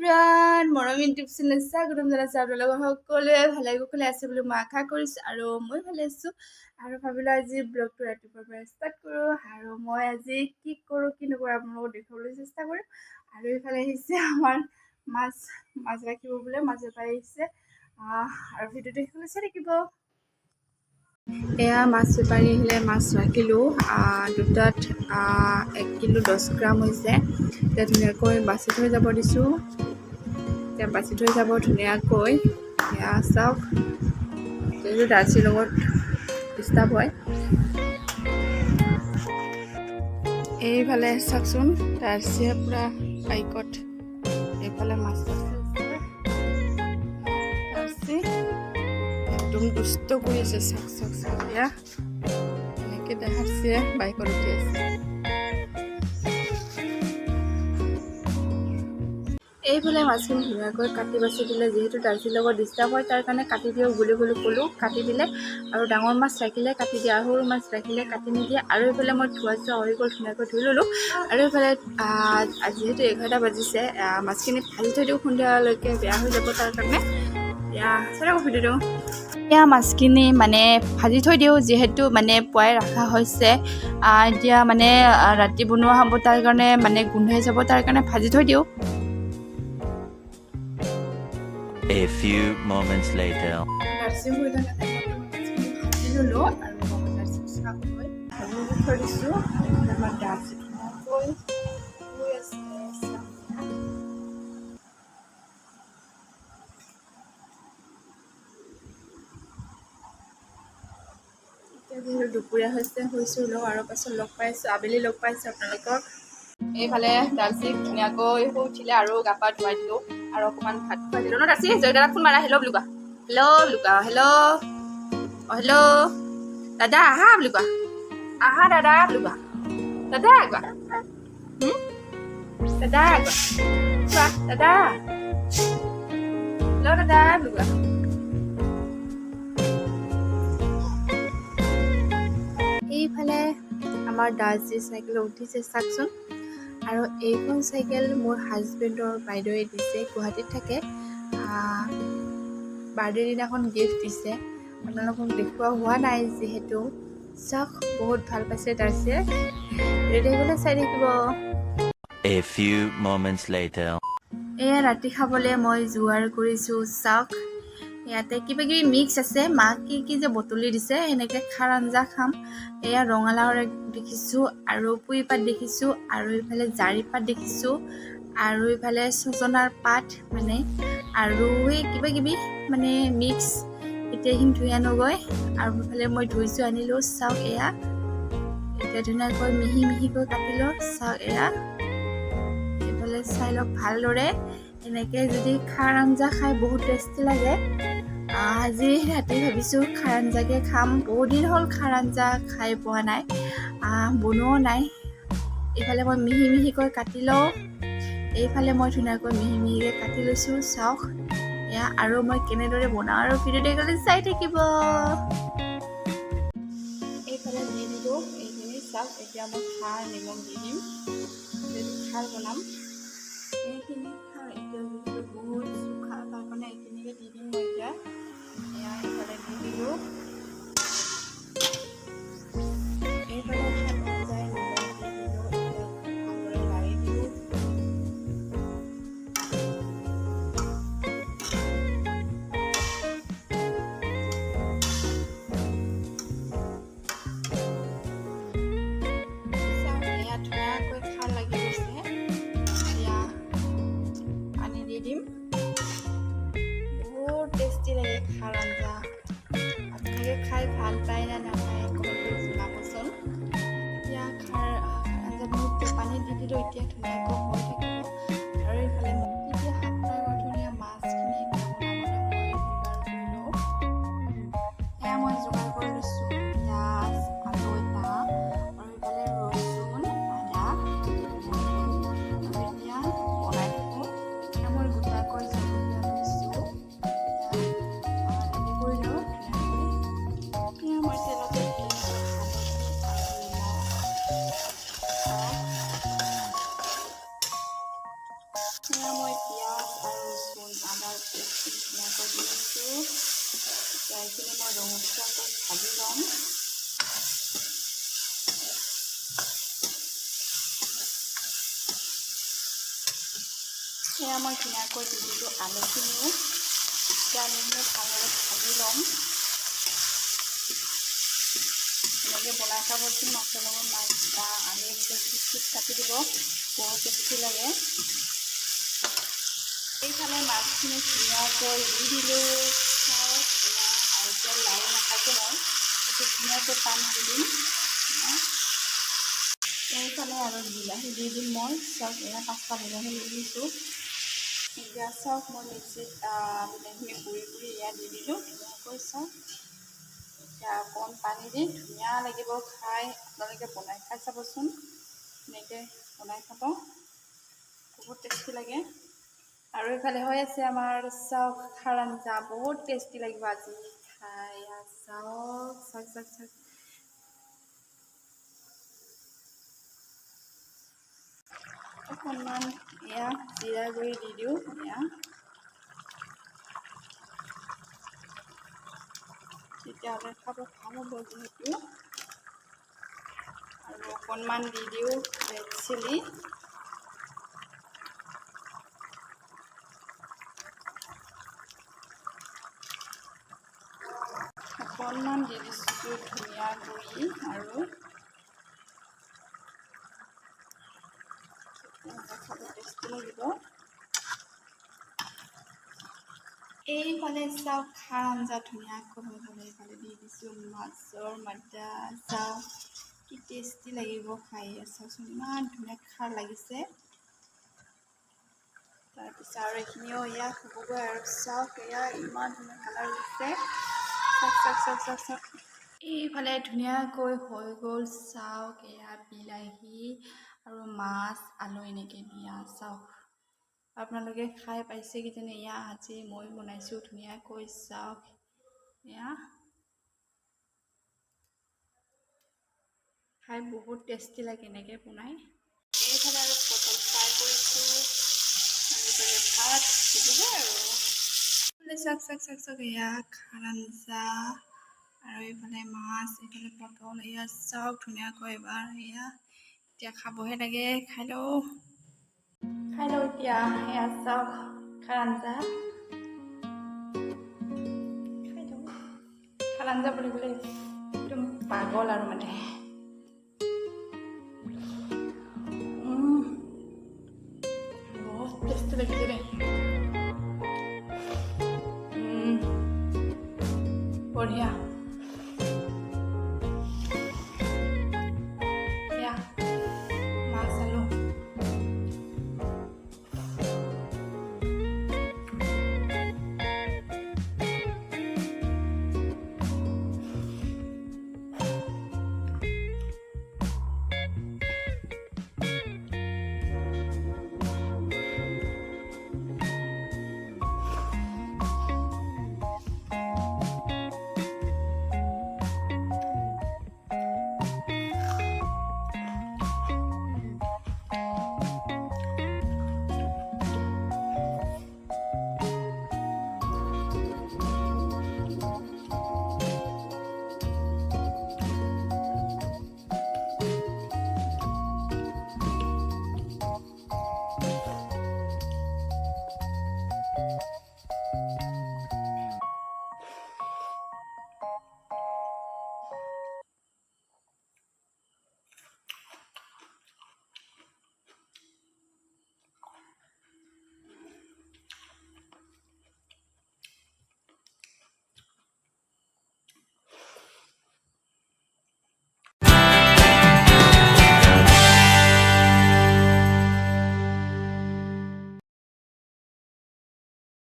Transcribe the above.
Everyone মৰম YouTube channel স্বাগতম জনাইছোঁ আপোনালোকক সকলোৱে ভালে কুশলে আছে বুলি মই আশা কৰিছোঁ আৰু মই ভালে আছোঁ আৰু ভাবিলোঁ আজি ব্লগটো ৰাতিপুৱাৰ পৰা ষ্টাৰ্ট কৰোঁ আৰু মই আজি কি কৰোঁ কি নকৰোঁ আপোনালোকক দেখুৱাবলৈ চেষ্টা কৰিম আৰু এইফালে আহিছে আমাৰ মাছ ৰাখিব বোলে মাছ বেপাৰী আহিছে আৰু ভিডিঅ'টো দেখিবলৈ চাই থাকিব। এয়া মাছ বেপাৰী আহিলে মাছ ৰাখিলোঁ দুটাত 1 কিলো 10 গ্ৰাম হৈছে। এতিয়া ধুনীয়াকৈ বাছি থৈ যাব দিছোঁ। এতিয়া বাছি থৈ যাব ধুনীয়াকৈ। এয়া চাওক যিহেতু দাৰ্চিৰ লগত ডিষ্টাৰ্ব হয়। এইফালে চাওকচোন দাৰ্চিয়ে পূৰা বাইকত এইফালে মাছ দাৰ্চি একদম দুষ্ট কৰি আছে। চাওক এয়া এনেকৈ দেখাইছে বাইকত উঠি আছে। এইফালে মাছখিনি ধুনীয়াকৈ কাটি বাছি দিলে যিহেতু দাৰ্চিৰ লগত ডিষ্টাৰ্ব হয় তাৰ কাৰণে কাটি দিয়ক বুলি ক'লোঁ কাটি দিলে আৰু ডাঙৰ মাছ ৰাখিলে কাটি দিয়ে আৰু সৰু মাছ ৰাখিলে কাটি নিদিয়ে। আৰু এইফালে মই ধোৱা হৈ গ'ল ধুনীয়াকৈ ধুই ল'লোঁ আৰু এইফালে যিহেতু 11টা বাজিছে মাছখিনি ভাজি থৈ দিওঁ সন্ধিয়ালৈকে বেয়া হৈ যাব তাৰ কাৰণে এয়া চাই ভিডিঅ'টো। এয়া মাছখিনি মানে ভাজি থৈ দিওঁ যিহেতু মানে পুৱাই ৰখা হৈছে এতিয়া মানে ৰাতি বনোৱা হ'ব তাৰ কাৰণে মানে গোন্ধাই যাব তাৰ কাৰণে ভাজি থৈ দিওঁ। A few moments later. দুপৰীয়া হৈছে শুইছোঁ লওঁ আৰু পাছত লগ পাইছোঁ আবেলি লগ পাইছোঁ আপোনালোকক। এইফালে দাৰ্চিক ধুনীয়াকৈ শুই উঠিলে আৰু গা পা ধুৱাই দিলোঁ আৰু অকণমান ভাত খুৱাই দিলোঁ ন দাৰ্চি জয়দাদাক ফোন মাৰা হেল্ল' বুলি কোৱা হেল্ল' দাদা আহা বুলি কোৱা আহা দাদা বুলি কোৱা দাদা কোৱা দাদা কোৱা দাদা হেল্ল' দাদা বুলি কোৱা। এইফালে আমাৰ দাৰ্চি চাইকেলত উঠিছে চাওকচোন আৰু এইখন চাইকেল মোৰ হাজবেণ্ডৰ বাইদেৱে দিছে গুৱাহাটীত থাকে বাৰ্থডে দিনাখন গিফ্ট দিছে আপোনালোকক দেখুওৱা হোৱা নাই যিহেতু চাওক বহুত ভাল পাইছে দাৰ্চিয়ে দেখিবলৈ চাই থাকিব। A few moments later. এয়া ৰাতি খাবলৈ মই যোগাৰ কৰিছোঁ চাওক ইয়াতে কিবা কিবি মিক্স আছে মাক কি যে বটলি দিছে এনেকৈ খাৰ আঞ্জা খাম। এয়া ৰঙালাওৰ দেখিছোঁ আৰু পুই পাত দেখিছোঁ আৰু এইফালে জাৰি পাত দেখিছোঁ আৰু এইফালে ছজনাৰ পাত মানে আৰু এই কিবা কিবি মানে মিক্স এতিয়া এইখিনি ধুই আনোগৈ আৰু এইফালে মই ধুইছোঁ আনিলোঁ চাওক এয়া এতিয়া ধুনীয়াকৈ মিহিকৈ কাটিলোঁ চাওক এয়া এইফালে চাই লওক ভালদৰে এনেকৈ যদি খাৰ আঞ্জা খাই বহুত টেষ্টি লাগে। আজি ৰাতি ভাবিছোঁ খাৰ আঞ্জাকে খাম বহুত দিন হ'ল খাৰ আঞ্জা খাই পোৱা নাই বনোৱাও নাই। এইফালে মই মিহিকৈ কাটি লওঁ এইফালে মই ধুনীয়াকৈ মিহিকৈ কাটি লৈছোঁ চাওক এয়া আৰু মই কেনেদৰে বনাওঁ আৰু ভিডিঅ'টো গ'লে চাই থাকিব। এইফালে দি দিলোঁ এইখিনি চাওক এতিয়া মই খাৰ নিমখ দি দিম খাৰ বনাম এইখিনি খাৰ এতিয়া বহুত খাৰ তাৰ কাৰণে এইখিনিকে দি দিম মই এতিয়া এয়া এইফালে দি দিলোঁ এইফালে যায় নিমখ দি দিলোঁ এতিয়া ভালদৰে লাৰি দিলোঁ বহুত টেষ্টি লাগে খাৰ আঞ্জা আপোনালোকে খাই ভাল পায় নে নাপায় কমেণ্ট কৰি জনাবচোন। এতিয়া খাৰ আঞ্জাখিনি পানী দি দিলোঁ এতিয়া ধুনীয়াকৈ হৈ থাকিব আৰু এইফালে এতিয়া শাক ফ্ৰাই কৰি ধুনীয়া মাছখিনি এয়া মই যোগাৰ কৰি লৈছোঁ পিঁয়াজ আলু এটা আৰু এইফালে ৰচুন আদা এতিয়া বনাই থাকোঁ মই গোটাকৈ জলকীয়া লৈছোঁ ৰেডি কৰি লওঁ ধুনীয়াকৈ মই তেলতে এয়া মই ধুনীয়াকৈ দি দিলোঁ আলুখিনিও। এতিয়া আলুখিনি ভালদৰে ভাজি ল'ম। এনেকৈ বনাই খাবচোন, মাছৰ লগত মাছ বা আলু এনেকৈ পিচ কাটি দিব, বহুত টেষ্টি লাগে। এইফালে মাছখিনি ধুনীয়াকৈ দি দিলোঁ। আৰু এতিয়া লাৰি নাথাকে মই এইটো ধুনীয়াকৈ পান দি দিম। এইফালে আৰু বিলাহী দি দিম মই। চাওক এয়া 5টা বিলাহী দি দিছোঁ। এতিয়া চাওক মই মিক্সিত বিলাহীখিনি গুৰি এয়া দি দিলোঁ ধুনীয়াকৈ। চাওক এতিয়া অকণ পানী দি ধুনীয়া লাগিব খাই। আপোনালোকে বনাই খাই চাবচোন, এনেকৈ বনাই খাব, বহুত টেষ্টি লাগে। আৰু এইফালে হৈ আছে আমাৰ চাওক খাৰ আঞ্জা, বহুত টেষ্টি লাগিব আজি খাই। চাওক চাওক চাওক চাওক অকণমান এয়া জিৰা গুড়ি দি দিওঁ। এয়া তেতিয়াহ'লে খাব ভাল হ'ব যিহেতু। আৰু অকণমান দি দিওঁ ৰেড চিলি। অকণমান দি দিছোঁ ধনিয়া গুড়ি আৰু খাব টেষ্টি লাগিব। এইফালে চাওক খাৰ আঞ্জা ধুনীয়াকৈ হৈ গ'লে এইফালে দি দিছোঁ মাছৰ মাথা। চাওক কি টেষ্টি লাগিব খাই। চাওকচোন ইমান ধুনীয়া খাৰ লাগিছে। তাৰপিছত আৰু এইখিনিও এয়া হ'বগৈ আৰু চাওক এয়া ইমান ধুনীয়া কালাৰ দিছে। চাওক চাওক চাওক চাওক চাওক এইফালে ধুনীয়াকৈ হৈ গ'ল। চাওক এয়া বিলাহী আৰু মাছ আলু এনেকৈ দিয়া। চাওক আপোনালোকে খাই পাইছে কিজানি। এয়া আজি মই বনাইছোঁ ধুনীয়াকৈ। চাওক এয়া খাই বহুত টেষ্টি লাগে এনেকৈ বনাই। এইফালে আৰু পটল ফ্ৰাই কৰিছোঁ আৰু এইফালে ভাত দিবগৈ আৰু চাওক চাওক চাওক চাওক এয়া খাৰ আঞ্জা আৰু এইফালে মাছ, এইফালে পটল। এয়া চাওক ধুনীয়াকৈ এবাৰ এয়া এতিয়া খাবহে লাগে। খাই লওঁ এতিয়া। এয়া চাওক খাৰ আঞ্জা, খাই লওঁ। খাৰ আঞ্জা বুলি ক'লে একদম পাগল আৰু মানে বহুত টেষ্টি লাগিছে দেই। বঢ়িয়া। এয়া মাছ আলু